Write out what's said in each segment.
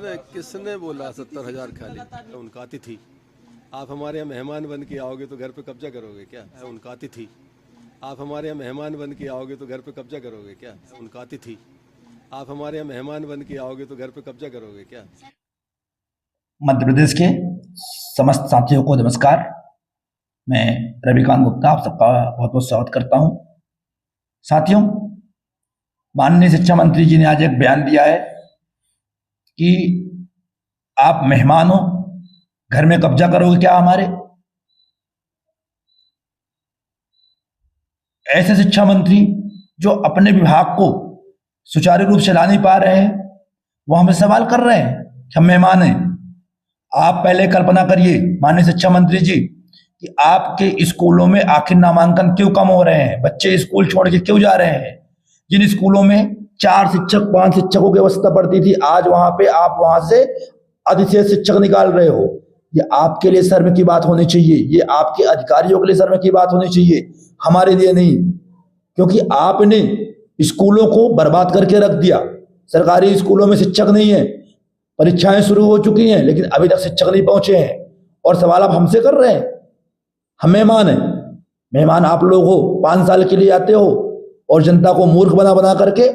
किसने किसने बोला 70,000 खाली? उनका अतिथि। आप हमारे यहाँ मेहमान बन के आओगे तो घर पे कब्जा करोगे क्या? उनका अतिथि। आप हमारे यहाँ मेहमान बन के आओगे तो घर पे कब्जा करोगे क्या? उनका अतिथि। आप हमारे यहाँ मेहमान बन के आओगे तो घर पे कब्जा करोगे क्या? मध्य प्रदेश के समस्त साथियों को नमस्कार। मैं रविकांत गुप्ता आप सबका बहुत बहुत स्वागत करता हूं। साथियों, माननीय शिक्षा मंत्री जी ने आज एक बयान दिया है कि आप मेहमान हो, घर में कब्जा करोगे क्या हमारे? ऐसे शिक्षा मंत्री जो अपने विभाग को सुचारू रूप से चला नहीं पा रहे हैं, वो हमें सवाल कर रहे हैं कि हम मेहमान हैं। आप पहले कल्पना करिए माननीय शिक्षा मंत्री जी कि आपके स्कूलों में आखिर नामांकन क्यों कम हो रहे हैं? बच्चे स्कूल छोड़ के क्यों जा रहे हैं? जिन स्कूलों में 4 शिक्षक 5 शिक्षकों की व्यवस्था पड़ती थी, आज वहां पे आप वहां से अधिशेष शिक्षक निकाल रहे हो। ये आपके लिए शर्म की बात होनी चाहिए, ये आपके अधिकारियों के लिए शर्म की बात होनी चाहिए, हमारे लिए नहीं। क्योंकि आपने स्कूलों को बर्बाद करके रख दिया। सरकारी स्कूलों में शिक्षक नहीं है, परीक्षाएं शुरू हो चुकी हैं लेकिन अभी तक शिक्षक नहीं पहुंचे हैं, और सवाल आप हमसे कर रहे हैं। हम मेहमान हैं, मेहमान आप लोग हो। 5 साल के लिए आते हो और जनता को मूर्ख बना बना करके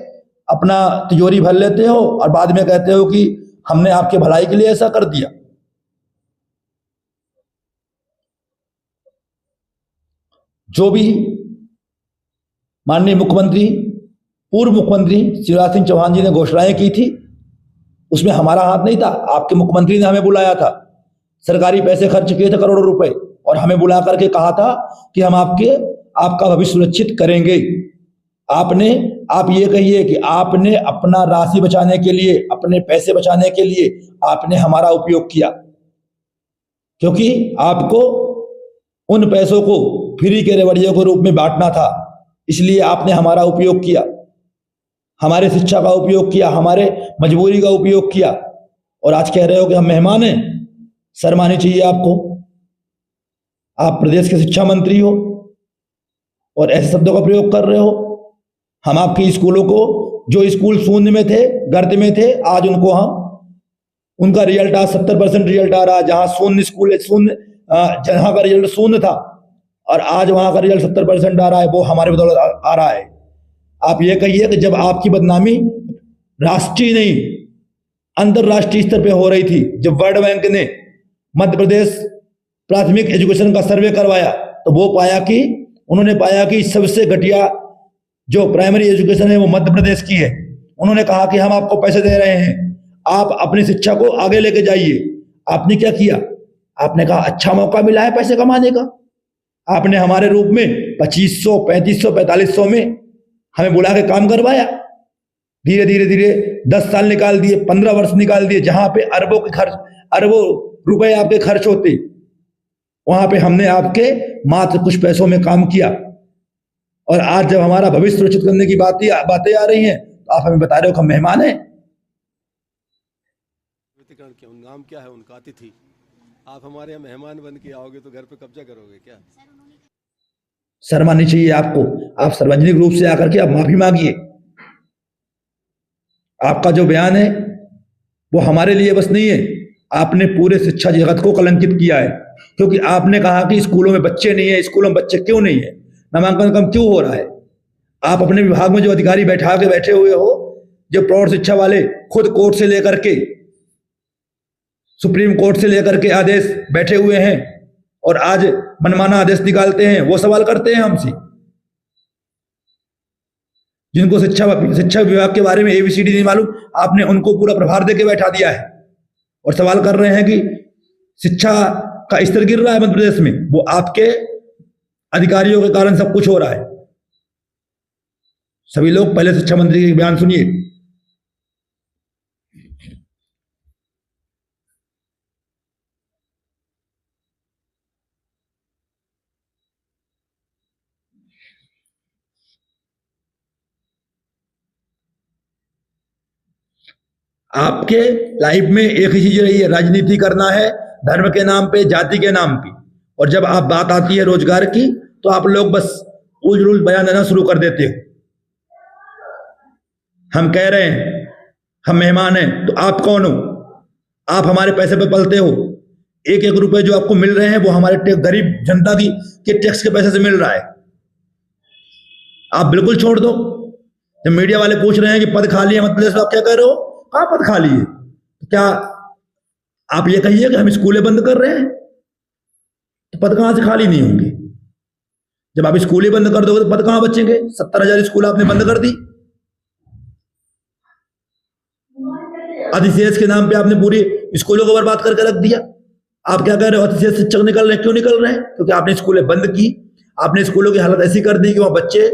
अपना तिजोरी भर लेते हो और बाद में कहते हो कि हमने आपके भलाई के लिए ऐसा कर दिया। जो भी माननीय मुख्यमंत्री, पूर्व मुख्यमंत्री शिवराज सिंह चौहान जी ने घोषणाएं की थी, उसमें हमारा हाथ नहीं था। आपके मुख्यमंत्री ने हमें बुलाया था, सरकारी पैसे खर्च किए थे करोड़ों रुपए, और हमें बुला करके कहा था कि हम आपका भविष्य सुरक्षित करेंगे। आप ये कहिए कि आपने अपना राशि बचाने के लिए, अपने पैसे बचाने के लिए आपने हमारा उपयोग किया, क्योंकि आपको उन पैसों को फ्री के रेवड़ियों के रूप में बांटना था, इसलिए आपने हमारा उपयोग किया, हमारे शिक्षा का उपयोग किया, हमारे मजबूरी का उपयोग किया, और आज कह रहे हो कि हम मेहमान हैं। शर्म आनी चाहिए आपको। आप प्रदेश के शिक्षा मंत्री हो और ऐसे शब्दों का प्रयोग कर रहे हो। हम आपके स्कूलों को, जो स्कूल शून्य में थे, गर्त में थे, आज उनका रिजल्ट आज 70% रिजल्ट आ रहा है। जहां शून्य स्कूल जहां का रिजल्ट शून्य था और आज वहां का रिजल्ट 70% आ रहा है, वो हमारे बदौलत आ रहा है। आप ये कहिए कि जब आपकी बदनामी राष्ट्रीय नहीं अंतरराष्ट्रीय स्तर पे हो रही थी, जब वर्ल्ड बैंक ने मध्य प्रदेश प्राथमिक एजुकेशन का सर्वे करवाया, तो उन्होंने पाया कि सबसे घटिया जो प्राइमरी एजुकेशन है वो मध्य प्रदेश की है। उन्होंने कहा कि हम आपको पैसे दे रहे हैं, आप अपनी शिक्षा को आगे लेके जाइए। आपने क्या किया? आपने कहा अच्छा मौका मिला है पैसे कमाने का। आपने हमारे रूप में 2500, 3500, 4500 में हमें बुला के काम करवाया। धीरे धीरे 10 साल निकाल दिए, 15 वर्ष निकाल दिए। जहां पे अरबों रुपए आपके खर्च होते, वहां पे हमने आपके मात्र कुछ पैसों में काम किया। और आज जब हमारा भविष्य सुरक्षित करने की बातें आ रही हैं, तो आप हमें बता रहे हो कि हम मेहमान हैं। नाम क्या है उनका? अतिथि। आप हमारे यहाँ मेहमान बन के आओगे तो घर पे कब्जा करोगे क्या? शर्म आनी चाहिए आपको। आप सार्वजनिक रूप से आकर के आप माफी मांगिए। आपका जो बयान है वो हमारे लिए बस नहीं है, आपने पूरे शिक्षा जगत को कलंकित किया है। क्योंकि आपने कहा कि स्कूलों में बच्चे नहीं है। स्कूलों में बच्चे क्यों नहीं है? नामांकन कम क्यों हो रहा है? आप अपने विभाग में जो अधिकारी बैठा के बैठे हुए हो, जो प्रौढ़ शिक्षा वाले खुद कोर्ट से लेकर के, सुप्रीम कोर्ट से लेकर के आदेश बैठे हुए हैं और आज मनमाना आदेश निकालते हैं, वो सवाल करते हैं हमसे। जिनको शिक्षा विभाग के बारे में ABCD नहीं मालूम, आपने उनको पूरा प्रभार देके बैठा दिया है और सवाल कर रहे हैं कि शिक्षा का स्तर गिर रहा है मध्य प्रदेश में। वो आपके अधिकारियों के कारण सब कुछ हो रहा है। सभी लोग पहले शिक्षा मंत्री के बयान सुनिए। आपके लाइफ में एक ही चीज रही है, राजनीति करना है धर्म के नाम पे, जाति के नाम पे, और जब आप बात आती है रोजगार की तो आप लोग बस उल बयान देना शुरू कर देते हो। हम कह रहे हैं हम मेहमान हैं, तो आप कौन हो? आप हमारे पैसे पे पलते हो। एक एक रुपए जो आपको मिल रहे हैं वो हमारे गरीब जनता के टैक्स के पैसे से मिल रहा है। आप बिल्कुल छोड़ दो। जब मीडिया वाले पूछ रहे हैं कि पद खाली है मत प्रदेश में, आप क्या कह रहे हो? कहाँ पद खाली है? तो क्या आप ये कहिए कि हम स्कूलें बंद कर रहे हैं, तो पद कहां से खाली नहीं होंगे? जब आप स्कूलें बंद कर दोगे तो पद कहां बचेंगे? 70,000 स्कूल आपने बंद कर दी। अधिशेष के नाम पे आपने पूरी स्कूलों को बर्बाद करके रख दिया। आप क्या कह रहे हो? अधिशेष शिक्षक निकल रहे हैं। क्यों निकल रहे हैं? क्योंकि आपने स्कूलें बंद की। आपने स्कूलों की हालत ऐसी कर दी कि वहां बच्चे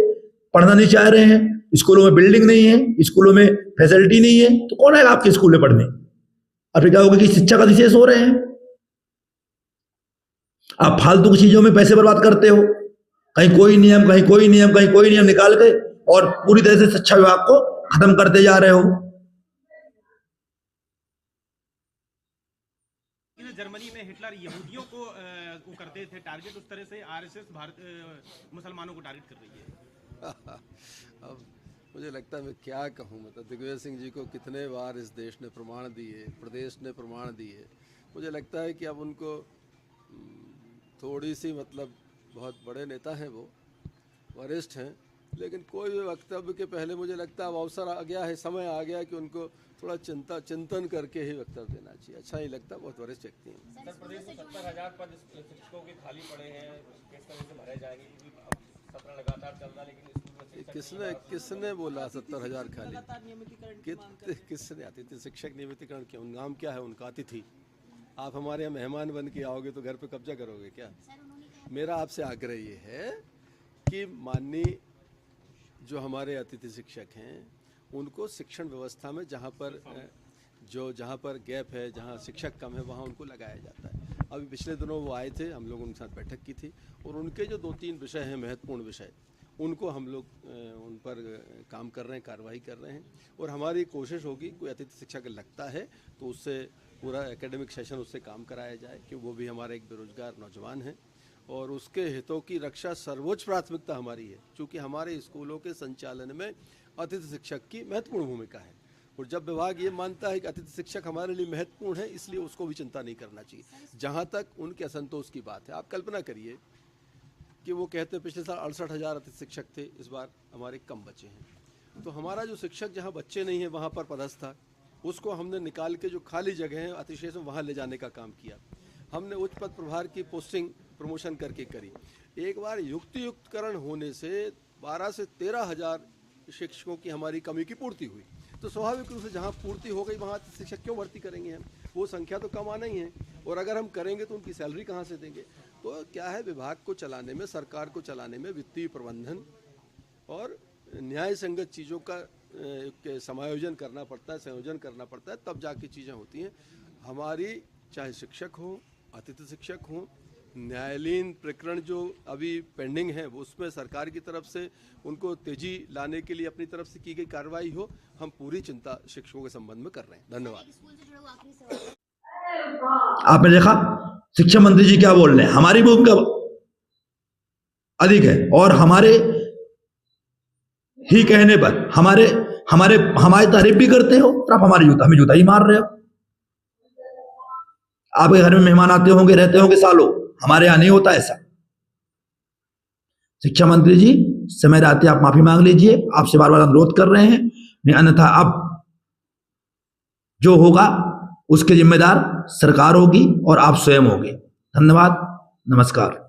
पढ़ना नहीं चाह रहे हैं, स्कूलों में बिल्डिंग नहीं है, स्कूलों में फैसिलिटी नहीं है, तो कौन आएगा आपके स्कूल में पढ़ने? और फिर क्या होगा कि शिक्षक अधिशेष हो रहे हैं। आप फालतू की चीजों में पैसे बर्बाद करते हो, कहीं कोई नियम, कहीं कोई नियम, कहीं कोई नियम निकाल के, और पूरी तरह से शिक्षा विभाग को खत्म करते जा रहे हो। जर्मनी में हिटलर यहूदियों को वो करते थे टारगेट, उस तरह से आरएसएस भारत मुसलमानों को टारगेट कर रही है। अब मुझे लगता है मैं क्या कहूँ, मतलब दिग्विजय सिंह जी को कितने बार इस देश ने प्रमाण दिए, प्रदेश ने प्रमाण दिए। मुझे लगता है कि अब उनको थोड़ी सी, मतलब बहुत बड़े नेता हैं, वो वरिष्ठ हैं, लेकिन कोई भी वक्तव्य के पहले मुझे लगता है अब अवसर आ गया है, समय आ गया कि उनको थोड़ा चिंतन करके ही वक्तव्य देना चाहिए। अच्छा ही लगता, बहुत वरिष्ठ व्यक्ति हैं। सर, प्रदेश में 70,000 पद शिक्षकों के खाली पड़े हैं, किस तरह से भरे जाएंगे? क्योंकि सत्र लगातार चल रहा है, लेकिन किसने बोला 70,000 खाली? किसने? अतिथि शिक्षक नियमितीकरण क्यों? नाम क्या है उनका? अतिथि। आप हमारे यहाँ मेहमान बन के आओगे तो घर पे कब्जा करोगे क्या? मेरा आपसे आग्रह ये है कि माननीय जो हमारे अतिथि शिक्षक हैं उनको शिक्षण व्यवस्था में जहाँ पर गैप है, जहाँ शिक्षक कम है, वहाँ उनको लगाया जाता है। अभी पिछले दिनों वो आए थे, हम लोग उनके साथ बैठक की थी, और उनके जो 2-3 विषय हैं, महत्वपूर्ण विषय, उनको हम लोग उन पर काम कर रहे हैं, कार्रवाई कर रहे हैं। और हमारी कोशिश होगी कोई अतिथि शिक्षक लगता है तो उससे पूरा एकेडमिक सेशन उससे काम कराया जाए, कि वो भी हमारा एक बेरोजगार नौजवान है और उसके हितों की रक्षा सर्वोच्च प्राथमिकता हमारी है, क्योंकि हमारे स्कूलों के संचालन में अतिथि शिक्षक की महत्वपूर्ण भूमिका है। और जब विभाग ये मानता है कि अतिथि शिक्षक हमारे लिए महत्वपूर्ण है, इसलिए उसको भी चिंता नहीं करना चाहिए। जहाँ तक उनके असंतोष की बात है, आप कल्पना करिए कि वो कहते हैं पिछले साल 68,000 अतिथि शिक्षक थे, इस बार हमारे कम बचे हैं। तो हमारा जो शिक्षक जहाँ बच्चे नहीं हैं वहाँ पर पदस्थ था, उसको हमने निकाल के जो खाली जगह हैं अतिशेष में वहाँ ले जाने का काम किया। हमने उच्च पद प्रभार की पोस्टिंग प्रमोशन करके करी। एक बार युक्तियुक्तकरण होने से 12 से 13,000 शिक्षकों की हमारी कमी की पूर्ति हुई। तो स्वाभाविक रूप से जहाँ पूर्ति हो गई वहाँ शिक्षक क्यों भर्ती करेंगे हम? वो संख्या तो कम आना ही है, और अगर हम करेंगे तो उनकी सैलरी कहाँ से देंगे? तो क्या है, विभाग को चलाने में, सरकार को चलाने में वित्तीय प्रबंधन और न्याय संगत चीज़ों का समायोजन करना पड़ता है, संयोजन करना पड़ता है, तब जाके चीज़ें होती हैं। हमारी चाहे शिक्षक हो, अतिथि शिक्षक हो, न्यायालयीन प्रकरण जो अभी पेंडिंग है उसमें सरकार की तरफ से उनको तेजी लाने के लिए अपनी तरफ से की गई कार्रवाई हो, हम पूरी चिंता शिक्षकों के संबंध में कर रहे हैं। धन्यवाद। आपने देखा शिक्षा मंत्री जी क्या बोल रहे हैं, हमारी भूमिका अधिक है, और हमारे ही कहने पर हमारी तारीफ भी करते हो, और आप हमें जूता ही मार रहे हो। आपके घर में मेहमान आते होंगे, रहते होंगे सालों, हमारे यहां नहीं होता ऐसा। शिक्षा मंत्री जी, समय रहते आप माफी मांग लीजिए, आपसे बार बार अनुरोध कर रहे हैं, नहीं अन्यथा अब जो होगा उसके जिम्मेदार सरकार होगी और आप स्वयं होंगे। धन्यवाद, नमस्कार।